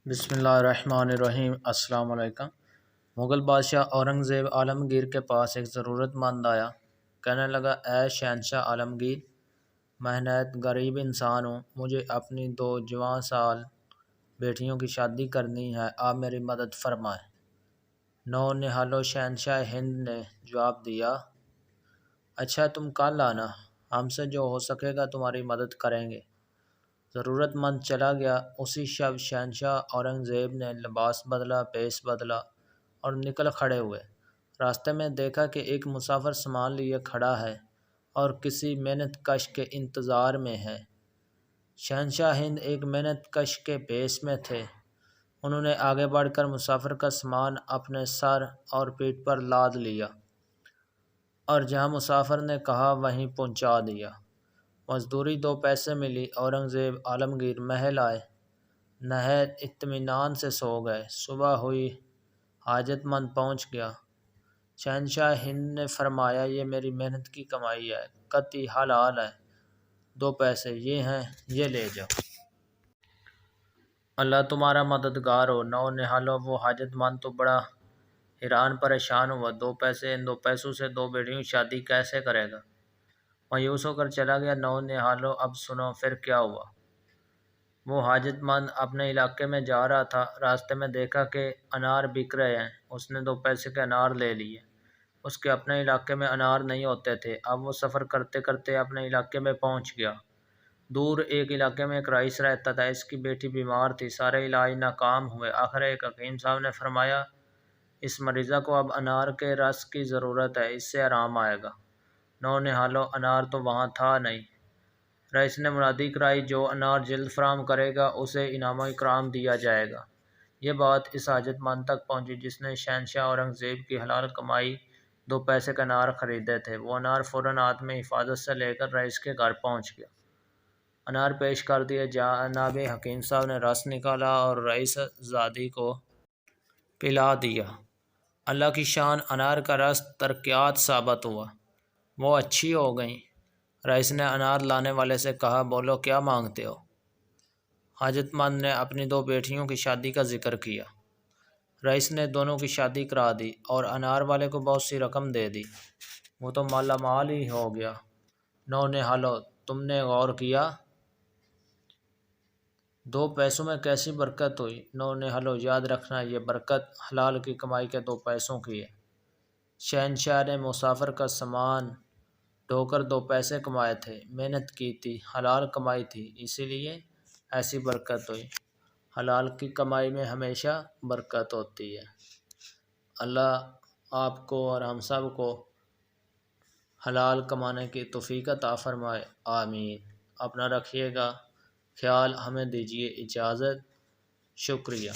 بسم اللہ الرحمن الرحیم۔ السلام علیکم۔ مغل بادشاہ اورنگزیب عالمگیر کے پاس ایک ضرورت مند آیا۔ کہنے لگا، اے شہنشاہ عالمگیر، میں نہایت غریب انسان ہوں، مجھے اپنی 2 جوان سال بیٹیوں کی شادی کرنی ہے، آپ میری مدد فرمائیں۔ نونہالو شہنشاہ ہند نے جواب دیا، اچھا تم کل آنا، ہم سے جو ہو سکے گا تمہاری مدد کریں گے۔ ضرورت مند چلا گیا۔ اسی شب شہنشاہ اورنگزیب نے لباس بدلا، پیس بدلا اور نکل کھڑے ہوئے۔ راستے میں دیکھا کہ ایک مسافر سامان لیے کھڑا ہے اور کسی محنت کش کے انتظار میں ہے۔ شہنشاہ ہند ایک محنت کش کے بھیس میں تھے۔ انہوں نے آگے بڑھ کر مسافر کا سامان اپنے سر اور پیٹھ پر لاد لیا اور جہاں مسافر نے کہا وہیں پہنچا دیا۔ مزدوری 2 پیسے ملی۔ اورنگزیب عالمگیر محل آئے، نہایت اطمینان سے سو گئے۔ صبح ہوئی، حاجت مند پہنچ گیا۔ شہنشاہ ہند نے فرمایا، یہ میری محنت کی کمائی ہے، قطعی حلال ہے، 2 پیسے یہ ہیں، یہ لے جاؤ۔ اللہ تمہارا مددگار ہو۔ نونہالو وہ حاجت مند تو بڑا حیران پریشان ہوا، 2 پیسے، ان 2 پیسوں سے 2 بیٹیوں کی شادی کیسے کرے گا؟ مایوس ہو کر چلا گیا۔ نونہالو اب سنو پھر کیا ہوا۔ وہ حاجت مند اپنے علاقے میں جا رہا تھا، راستے میں دیکھا کہ انار بک رہے ہیں۔ اس نے 2 پیسے کے انار لے لیے۔ اس کے اپنے علاقے میں انار نہیں ہوتے تھے۔ اب وہ سفر کرتے کرتے اپنے علاقے میں پہنچ گیا۔ دور ایک علاقے میں ایک رئیس رہتا تھا، اس کی بیٹی بیمار تھی، سارے علاج ناکام ہوئے۔ آخر ایک حکیم صاحب نے فرمایا، اس مریضہ کو اب انار کے رس کی ضرورت ہے، اس سے آرام آئے گا۔ نونہالو انار تو وہاں تھا نہیں۔ رئیس نے منادی کرائی، جو انار جلد فراہم کرے گا اسے انعام و اکرام دیا جائے گا۔ یہ بات اس حاجت مند تک پہنچی جس نے شہنشاہ اورنگزیب کی حلال کمائی 2 پیسے کے انار خریدے تھے۔ وہ انار فوراً ہاتھ میں حفاظت سے لے کر رئیس کے گھر پہنچ گیا۔ انار پیش کر دیے۔ جناب حکیم صاحب نے رس نکالا اور رئیس زادی کو پلا دیا۔ اللہ کی شان، انار کا رس ترقیات ثابت ہوا، وہ اچھی ہو گئیں۔ رئیس نے انار لانے والے سے کہا، بولو کیا مانگتے ہو؟ حاجت مند نے اپنی 2 بیٹیوں کی شادی کا ذکر کیا۔ رئیس نے دونوں کی شادی کرا دی اور انار والے کو بہت سی رقم دے دی۔ وہ تو مالا مال ہی ہو گیا۔ نونہالو تم نے غور کیا 2 پیسوں میں کیسی برکت ہوئی؟ نونہالو یاد رکھنا، یہ برکت حلال کی کمائی کے 2 پیسوں کی ہے۔ شہنشاہ نے مسافر کا سامان ڈھو کر 2 پیسے کمائے تھے، محنت کی تھی، حلال کمائی تھی، اسی لیے ایسی برکت ہوئی۔ حلال کی کمائی میں ہمیشہ برکت ہوتی ہے۔ اللہ آپ کو اور ہم سب کو حلال کمانے کی توفیق عطا فرمائے، آمین۔ اپنا رکھیے گا خیال، ہمیں دیجیے اجازت، شکریہ۔